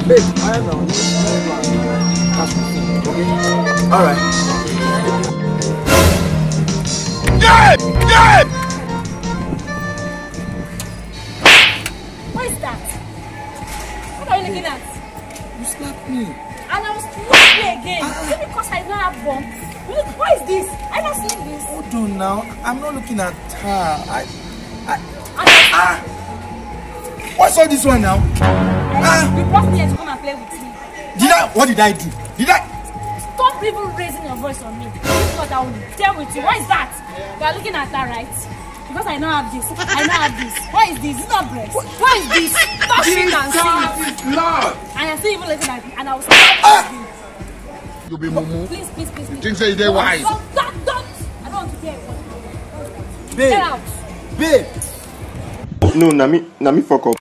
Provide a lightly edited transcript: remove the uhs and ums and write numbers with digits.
Babe, I am now. Okay? Alright. Yeah! Yeah! What is that? What are you looking at? You slapped me. And I was slapping you again. Is it because I don't have bump? What is this? I don't see this. Hold on now. I'm not looking at her. What's all this one now? You brought me here to come and play with me. What did I do? Stop even raising your voice on me. If not, I will deal with you. What is that? You are looking at that, right? Because I don't have this. I don't have this. What is this? It's not breast. What is this? Stop shit and see. Lord! And you're still even looking at me. And I will stop you. You be mumu. Please. You think say they wise? Don't. I don't want to hear it. Babe. Get out. Babe. No, na me fuck up.